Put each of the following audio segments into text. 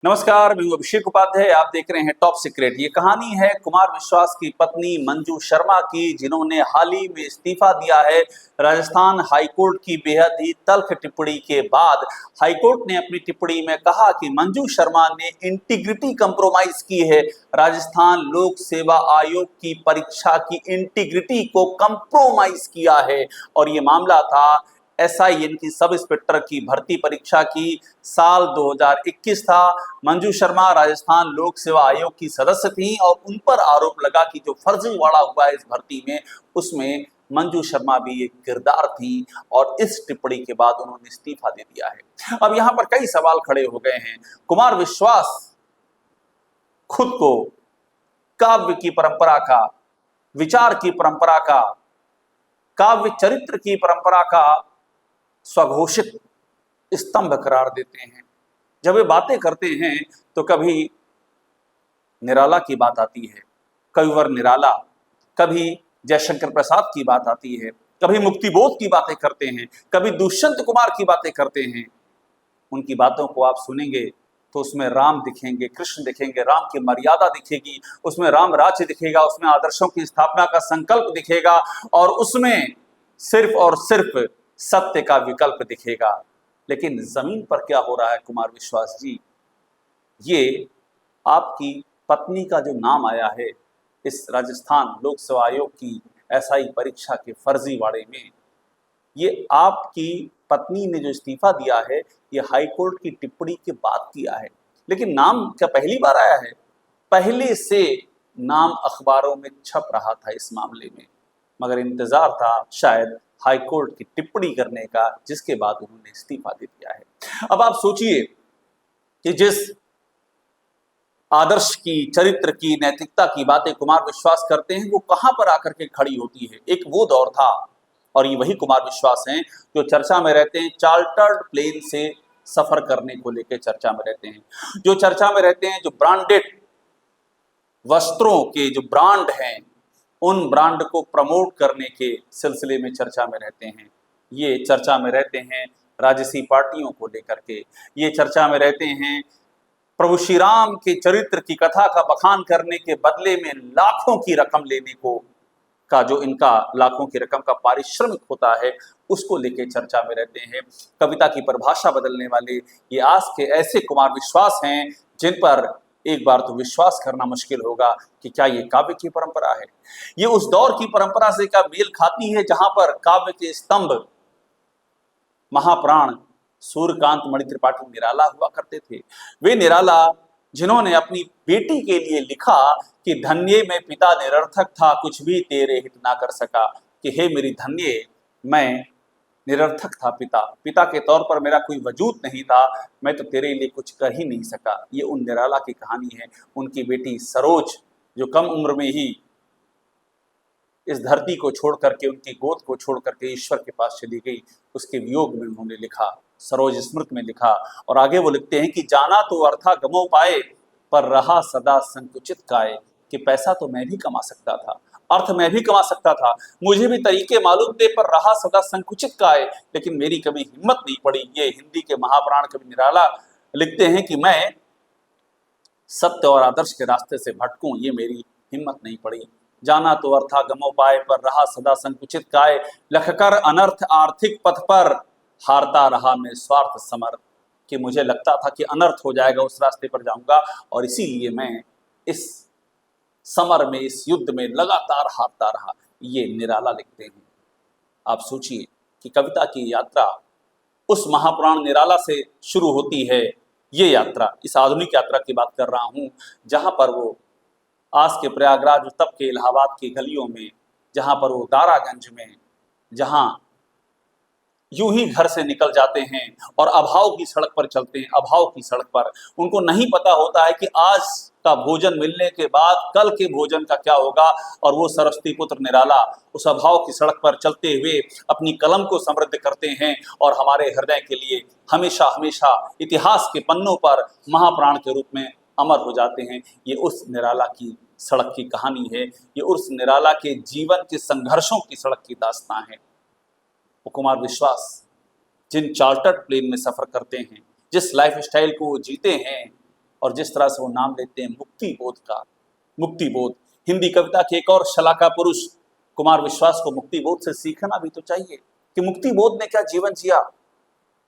नमस्कार, मैं हूं अभिषेक उपाध्याय। आप देख रहे हैं टॉप सीक्रेट। ये कहानी है कुमार विश्वास की पत्नी मंजू शर्मा की, जिन्होंने हाल ही में इस्तीफा दिया है। राजस्थान हाईकोर्ट की बेहद ही तल्ख टिप्पणी के बाद हाईकोर्ट ने अपनी टिप्पणी में कहा कि मंजू शर्मा ने इंटीग्रिटी कंप्रोमाइज की है। राजस्थान लोक सेवा आयोग की परीक्षा की इंटीग्रिटी को कंप्रोमाइज किया है और ये मामला था एसआईएन की सब इंस्पेक्टर की भर्ती परीक्षा की। साल 2021 था। मंजू शर्मा राजस्थान लोक सेवा आयोग की सदस्य थी और उन पर आरोप लगा कि जो फर्जीवाड़ा हुआ है इस भर्ती में, उसमें मंजू शर्मा भी एक किरदार थी और इस टिप्पणी के बाद उन्होंने इस्तीफा दे दिया है। अब यहां पर कई सवाल खड़े हो गए हैं। कुमार विश्वास खुद को काव्य की परंपरा का, विचार की परंपरा का, काव्य चरित्र की परंपरा का स्वघोषित स्तंभ करार देते हैं। जब वे बातें करते हैं तो कभी निराला की बात आती है, कविवर निराला, कभी जयशंकर प्रसाद की बात आती है, कभी मुक्तिबोध की बातें करते हैं, कभी दुष्यंत कुमार की बातें करते हैं। उनकी बातों को आप सुनेंगे तो उसमें राम दिखेंगे, कृष्ण दिखेंगे, राम की मर्यादा दिखेगी, उसमें राम राज्य दिखेगा, उसमें आदर्शों की स्थापना का संकल्प दिखेगा और उसमें सिर्फ और सिर्फ सत्य का विकल्प दिखेगा। लेकिन जमीन पर क्या हो रहा है कुमार विश्वास जी? ये आपकी पत्नी का जो नाम आया है इस राजस्थान लोक सेवा आयोग की एसआई परीक्षा के फर्जीवाड़े में, ये आपकी पत्नी ने जो इस्तीफा दिया है ये हाईकोर्ट की टिप्पणी के बाद किया है। लेकिन नाम क्या पहली बार आया है? पहले से नाम अखबारों में छप रहा था इस मामले में, मगर इंतजार था शायद हाईकोर्ट की टिप्पणी करने का, जिसके बाद उन्होंने इस्तीफा दे दिया है। अब आप सोचिए कि जिस आदर्श की, चरित्र की, नैतिकता की बातें कुमार विश्वास करते हैं वो कहां पर आकर के खड़ी होती है। एक वो दौर था और ये वही कुमार विश्वास हैं जो चर्चा में रहते हैं, चार्टर्ड प्लेन से सफर करने को लेकर चर्चा में रहते हैं, जो चर्चा में रहते हैं, जो ब्रांडेड वस्त्रों के जो ब्रांड हैं उन ब्रांड को प्रमोट करने के सिलसिले में चर्चा में रहते हैं। ये चर्चा में रहते हैं राजसी पार्टियों को लेकर के, ये चर्चा में रहते हैं प्रभु श्री राम के चरित्र की कथा का बखान करने के बदले में लाखों की रकम लेने को का जो इनका लाखों की रकम का पारिश्रमिक होता है उसको लेके चर्चा में रहते हैं। कविता की परिभाषा बदलने वाले ये आज के ऐसे कुमार विश्वास हैं जिन पर एक बार तो विश्वास करना मुश्किल होगा कि क्या ये काव्य की परंपरा है। ये उस दौर की परंपरा से क्या मेल खाती है जहां पर काव्य के स्तंभ महाप्राण सूर्यकांत मणि त्रिपाठी निराला हुआ करते थे। वे निराला जिन्होंने अपनी बेटी के लिए लिखा कि धन्य में पिता निरर्थक था, कुछ भी तेरे हित ना कर सका, कि हे मेरी धन्य, मैं निरर्थक था, पिता के तौर पर मेरा कोई वजूद नहीं था, मैं तो तेरे लिए कुछ कर ही नहीं सका। ये उन निराला की कहानी है। उनकी बेटी सरोज जो कम उम्र में ही इस धरती को छोड़ करके, उनकी गोद को छोड़ करके ईश्वर के पास चली गई, उसके वियोग में उन्होंने लिखा, सरोज स्मृति में लिखा। और आगे वो लिखते हैं कि जाना तो अर्था गमो पाए, पर रहा सदा संकुचित काय, कि पैसा तो मैं भी कमा सकता था, अर्थ मैं भी कमा सकता था, मुझे भी तरीके मालूम थे, पर रहा सदा संकुचित काय, लेकिन मेरी कभी हिम्मत नहीं पड़ी। ये हिंदी के महाप्राण कवि निराला लिखते हैं कि मैं सत्य और आदर्श के रास्ते से भटकूं, ये मेरी हिम्मत नहीं पड़ी। जाना तो अर्था गमो पाए, पर रहा सदा संकुचित काय, लखकर अनर्थ आर्थिक पथ पर, हारता रहा मैं स्वार्थ समर, कि मुझे लगता था कि अनर्थ हो जाएगा, उस रास्ते पर जाऊंगा और इसीलिए मैं इस समर में, इस युद्ध में लगातार हारता रहा। ये निराला लिखते हैं। आप सोचिए कि कविता की यात्रा उस महापुराण निराला से शुरू होती है। ये यात्रा, इस आधुनिक यात्रा की बात कर रहा हूं, जहां पर वो आज के प्रयागराज, तब के इलाहाबाद की गलियों में, जहां पर वो दारागंज में, जहां यूं ही घर से निकल जाते हैं और अभाव की सड़क पर चलते हैं। अभाव की सड़क पर उनको नहीं पता होता है कि आज का भोजन मिलने के बाद कल के भोजन का क्या होगा। और वो सरस्वती पुत्र निराला उस अभाव की सड़क पर चलते हुए अपनी कलम को समृद्ध करते हैं और हमारे हृदय के लिए हमेशा हमेशा इतिहास के पन्नों पर महाप्राण के रूप में अमर हो जाते हैं। ये उस निराला की सड़क की कहानी है, ये उस निराला के जीवन के संघर्षों की सड़क की दास्तां है। वो कुमार विश्वास जिन चार्टर्ड प्लेन में सफर करते हैं, जिस लाइफ स्टाइल को वो जीते हैं, और जिस तरह से वो नाम लेते हैं मुक्ति बोध का, मुक्ति बोध। हिंदी कविता के एक और शलाका पुरुष कुमार विश्वास को मुक्ति बोध से सीखना भी तो चाहिए कि मुक्ति बोध ने क्या जीवन जिया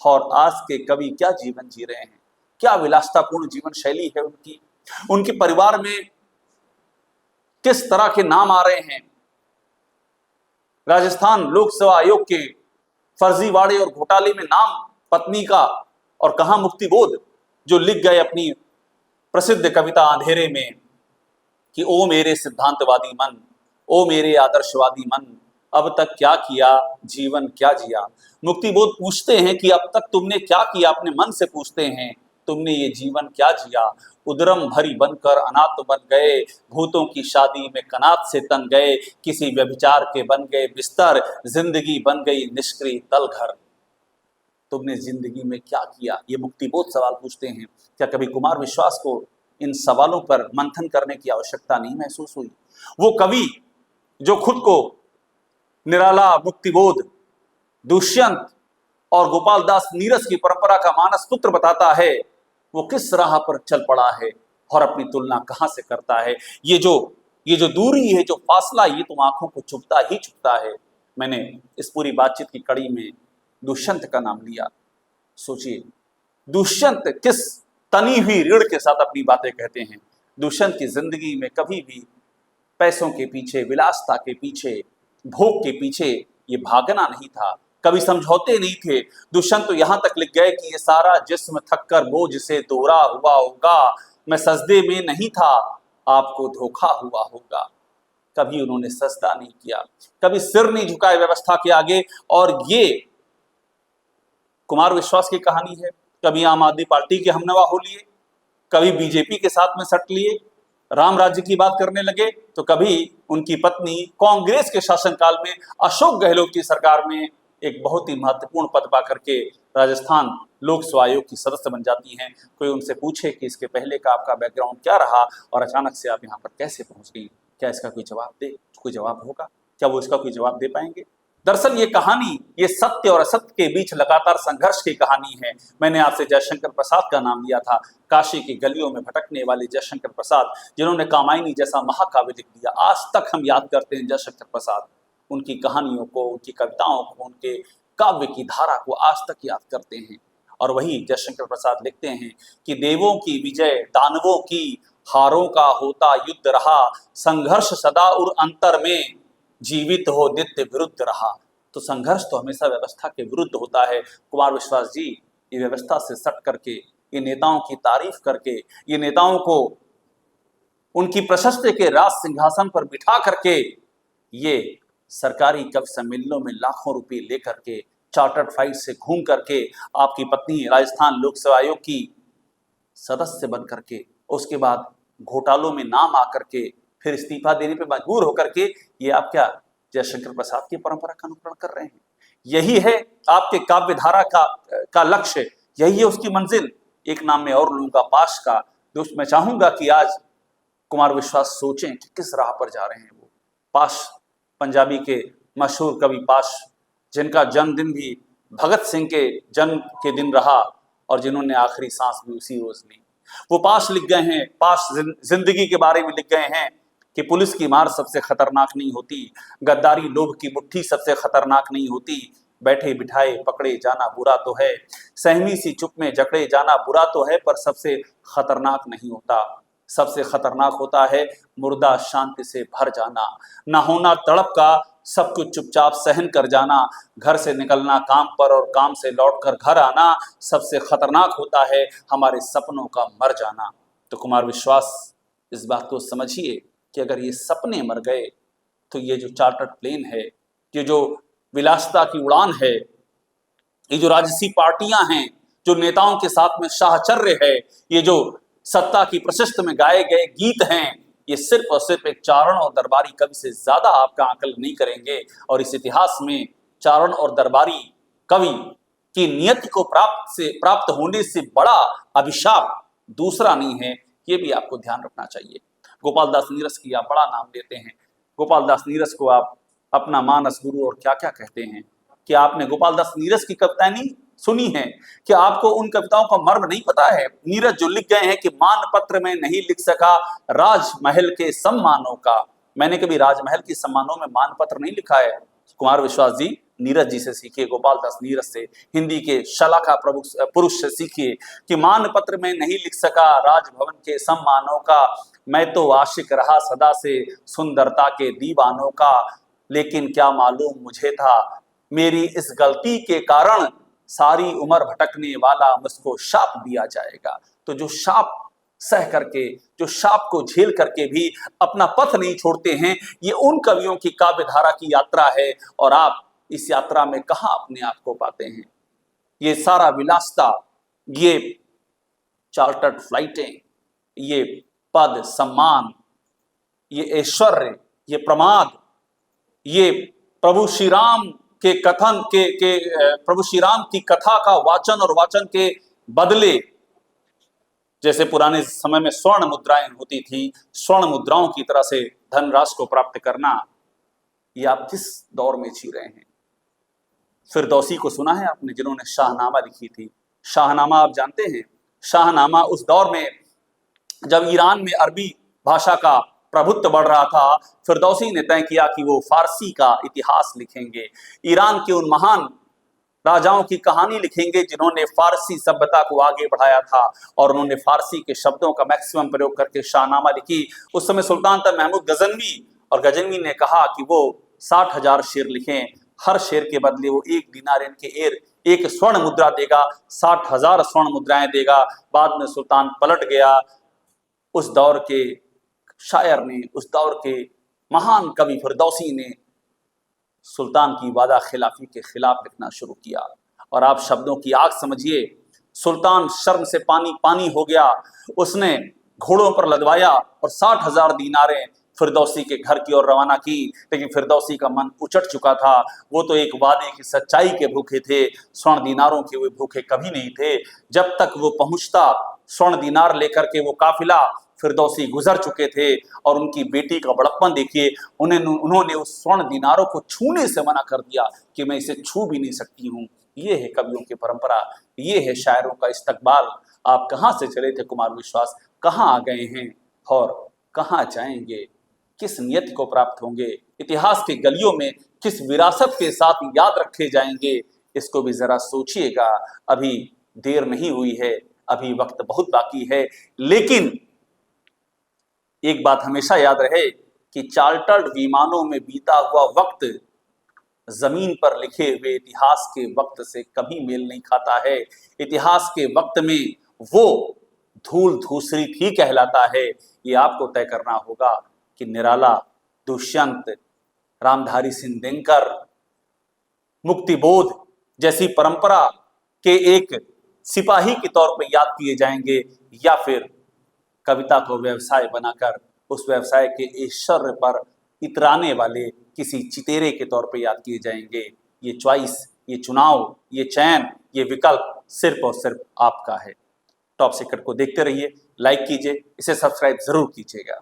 और आज के कवि क्या जीवन जी रहे हैं, क्या विलासितापूर्ण जीवन शैली है उनकी, उनके परिवार में किस तरह के नाम आ रहे हैं। राजस्थान लोक सेवा आयोग के फर्जीवाड़े और घोटाले में नाम पत्नी का, और कहां मुक्ति बोध जो लिख गए अपनी प्रसिद्ध कविता अंधेरे में कि ओ मेरे सिद्धांतवादी मन, ओ मेरे आदर्शवादी मन, अब तक क्या किया जीवन क्या जिया। मुक्ति बोध पूछते हैं कि अब तक तुमने क्या किया, अपने मन से पूछते हैं तुमने ये जीवन क्या जिया। उदरम भरी बनकर अनाथ बन गए, भूतों की शादी में कनात से तन गए, किसी व्यभिचार के बन गए बिस्तर, जिंदगी बन गई निष्क्रिय तल घर। तुमने जिंदगी में क्या किया, ये मुक्ति बोध सवाल पूछते हैं। क्या कभी कुमार विश्वास को इन सवालों पर मंथन करने की आवश्यकता नहीं महसूस हुई? वो कवि जो खुद को निराला, मुक्तिबोध, दुष्यंत और गोपाल दास नीरज की परंपरा का मानस पुत्र बताता है, वो किस राह पर चल पड़ा है और अपनी तुलना कहां से करता है। ये जो दूरी है, जो फासला, ये तो आंखों को चुभता ही चुभता है। मैंने इस पूरी बातचीत की कड़ी में दुष्यंत का नाम लिया। सोचिए, दुष्यंत किस तनी हुई रीढ़ के साथ अपनी बातें कहते हैं। दुष्यंत की जिंदगी में कभी भी पैसों के पीछे, विलासता के पीछे, भोग के पीछे ये भागना नहीं था, कभी समझौते नहीं थे। दुष्यंत तो यहां तक लिख गए कि ये सारा जिस्म थक कर बोझ से दोहरा हुआ होगा, मैं सजदे में नहीं था, आपको धोखा हुआ होगा। कभी उन्होंने सजदा नहीं किया, कभी सिर नहीं झुकाए व्यवस्था के आगे। और ये कुमार विश्वास की कहानी है। कभी आम आदमी पार्टी के हमनवा हो लिए, कभी बीजेपी के साथ में सट लिए, राम राज्य की बात करने लगे, तो कभी उनकी पत्नी कांग्रेस के शासनकाल में अशोक गहलोत की सरकार में एक बहुत ही महत्वपूर्ण पद पा करके राजस्थान लोक सेवा आयोग की सदस्य बन जाती हैं। कोई उनसे पूछे कि इसके पहले का आपका बैकग्राउंड क्या रहा और अचानक से आप यहाँ पर कैसे पहुंच गई, क्या इसका कोई जवाब दे, कोई जवाब होगा? क्या वो इसका कोई जवाब दे पाएंगे? दरअसल ये कहानी, ये सत्य और असत्य के बीच लगातार संघर्ष की कहानी है। मैंने आपसे जयशंकर प्रसाद का नाम लिया था, काशी की गलियों में भटकने वाले जयशंकर प्रसाद, जिन्होंने कामायनी जैसा महाकाव्य लिख दिया। आज तक हम याद करते हैं जयशंकर प्रसाद, उनकी कहानियों को, उनकी कविताओं को, उनके काव्य की धारा को आज तक याद करते हैं। और वही जयशंकर प्रसाद लिखते हैं कि देवों की विजय दानवों की, हारों का होता युद्ध रहा, संघर्ष सदा उर अंतर में, जीवित हो नित्य विरुद्ध रहा। तो संघर्ष तो हमेशा व्यवस्था के विरुद्ध होता है। कुमार विश्वास जी ये व्यवस्था से सट करके, ये नेताओं की तारीफ करके, ये नेताओं को उनकी प्रशस्ति के राज सिंहासन पर बिठा करके, ये सरकारी कवि सम्मेलनों में लाखों रुपए लेकर के, चार्टर्ड फ्लाइट से घूम करके, आपकी पत्नी राजस्थान लोक सेवा आयोग की सदस्य बन करके, उसके बाद घोटालों में नाम आकर के, फिर इस्तीफा देने पे मजबूर होकर के, ये आप क्या जयशंकर प्रसाद की परंपरा का अनुकरण कर रहे हैं? यही है आपके काव्य धारा का लक्ष्य, यही है उसकी मंजिल। एक नाम में और लूंगा पाश का। दोस्त, मैं चाहूंगा कि आज कुमार विश्वास सोचें कि किस राह पर जा रहे हैं वो। पाश, पंजाबी के मशहूर कवि पाश, जिनका जन्मदिन भी भगत सिंह के जन्म के दिन रहा और जिन्होंने आखिरी सांस भी उसी रोज ली। वो पाश लिख गए हैं, पाश जिंदगी के बारे में लिख गए हैं कि पुलिस की मार सबसे खतरनाक नहीं होती, गद्दारी लोभ की मुट्ठी सबसे खतरनाक नहीं होती, बैठे बिठाए पकड़े जाना बुरा तो है, सहमी सी चुप में जकड़े जाना बुरा तो है, पर सबसे खतरनाक नहीं होता। सबसे खतरनाक होता है मुर्दा शांति से भर जाना, ना होना तड़प का, सब कुछ चुपचाप सहन कर जाना, घर से निकलना काम पर और काम से लौटकर घर आना, सबसे खतरनाक होता है हमारे सपनों का मर जाना। तो कुमार विश्वास इस बात को समझिए कि अगर ये सपने मर गए तो ये जो चार्टर्ड प्लेन है, ये जो विलासिता की उड़ान है, ये जो राजसी पार्टियां हैं, जो नेताओं के साथ में साहचर्य है, ये जो सत्ता की प्रशस्त में गाए गए गीत हैं, ये सिर्फ और सिर्फ एक चारण और दरबारी कवि से ज्यादा आपका आकलन नहीं करेंगे। और इस इतिहास में चारण और दरबारी कवि की नियति को प्राप्त होने से बड़ा अभिशाप दूसरा नहीं है, ये भी आपको ध्यान रखना चाहिए। गोपाल दास नीरज की आप बड़ा नाम लेते हैं, गोपाल दास नीरज को आप अपना मानस गुरु और क्या क्या कहते हैं। कि आपने गोपाल दास नीरज की कविताएं नहीं सुनी है? कि आपको उन कविताओं का मर्म नहीं पता है? नीरज जो लिख गए हैं कि मानपत्र में नहीं लिख सका राजमहल के सम्मानों का। मैंने कभी राजमहल के सम्मानों में मानपत्र नहीं लिखा है। कुमार विश्वास जी, नीरज जी से सीखिए, गोपाल दास नीरज से, हिंदी के शलाका पुरुष से सीखिए कि मानपत्र में नहीं लिख सका राजभवन के सम्मानों का, मैं तो आशिक रहा सदा से सुंदरता के दीवानों का, लेकिन क्या मालूम मुझे था मेरी इस गलती के कारण सारी उम्र भटकने वाला मुझको शाप दिया जाएगा। तो जो शाप सह करके, जो शाप को झेल करके भी अपना पथ नहीं छोड़ते हैं, ये उन कवियों की काव्य धारा की यात्रा है। और आप इस यात्रा में कहां अपने आप को पाते हैं? ये सारा विलासता, ये चार्टर्ड फ्लाइटें, ये पद सम्मान, ये ऐश्वर्य, ये प्रमाद, ये प्रभु श्री राम के कथन के प्रभु श्री राम की कथा का वाचन और वाचन के बदले, जैसे पुराने समय में स्वर्ण मुद्राएं होती थी, स्वर्ण मुद्राओं की तरह से धनराशि को प्राप्त करना, ये आप किस दौर में जी रहे हैं? फिरदौसी को सुना है आपने, जिन्होंने शाहनामा लिखी थी? शाहनामा आप जानते हैं? शाहनामा उस दौर में जब ईरान में अरबी भाषा का प्रभुत्व बढ़ रहा था, फिरदौसी ने तय किया कि वो फारसी का इतिहास लिखेंगे, ईरान के उन महान राजाओं की कहानी लिखेंगे जिन्होंने फारसी सभ्यता को आगे बढ़ाया था। और उन्होंने फारसी के शब्दों का मैक्सिमम प्रयोग करके शाहनामा लिखी। उस समय सुल्तान था महमूद गजनवी, और गजनवी ने कहा कि वो 60,000 शेर लिखें, हर शेर के बदले वो 1 दिनार के एक स्वर्ण मुद्रा देगा, 60,000 स्वर्ण मुद्राएं देगा। बाद में सुल्तान पलट गया। उस दौर के शायर ने, उस दौर के महान कवि फिरदौसी ने सुल्तान की वादा खिलाफी के खिलाफ लिखना शुरू किया। और आप शब्दों की आग समझिए, सुल्तान शर्म से पानी पानी हो गया। उसने घोड़ों पर लदवाया और 60,000 दीनारें फिरदौसी के घर की ओर रवाना की। लेकिन फिरदौसी का मन उचट चुका था। वो तो एक वादे की सच्चाई के भूखे थे, स्वर्ण दीनारों के वे भूखे कभी नहीं थे। जब तक वो पहुंचता स्वर्ण दीनार लेकर के वो काफिला, फिरदौसी गुजर चुके थे। और उनकी बेटी का बड़प्पन देखिए, उन्होंने उस स्वर्ण दीनारों को छूने से मना कर दिया कि मैं इसे छू भी नहीं सकती हूँ। ये है कवियों की परंपरा, ये है शायरों का इस्तकबाल। आप कहाँ से चले थे कुमार विश्वास, कहाँ आ गए हैं और कहाँ जाएंगे? किस नियति को प्राप्त होंगे? इतिहास की गलियों में किस विरासत के साथ याद रखे जाएंगे? इसको भी जरा सोचिएगा। अभी देर नहीं हुई है, अभी वक्त बहुत बाकी है। लेकिन एक बात हमेशा याद रहे कि चार्टर्ड विमानों में बीता हुआ वक्त जमीन पर लिखे हुए इतिहास के वक्त से कभी मेल नहीं खाता है। इतिहास के वक्त में वो धूल धूसरी ही कहलाता है। ये आपको तय करना होगा कि निराला, दुष्यंत, रामधारी सिंह दिनकर, मुक्तिबोध जैसी परंपरा के एक सिपाही के तौर पर याद किए जाएंगे, या फिर कविता को व्यवसाय बनाकर उस व्यवसाय के ऐश्वर्य पर इतराने वाले किसी चितेरे के तौर पर याद किए जाएंगे। ये चॉइस, ये चुनाव, ये चयन, ये विकल्प सिर्फ और सिर्फ आपका है। टॉप सीक्रेट को देखते रहिए, लाइक कीजिए, इसे सब्सक्राइब जरूर कीजिएगा।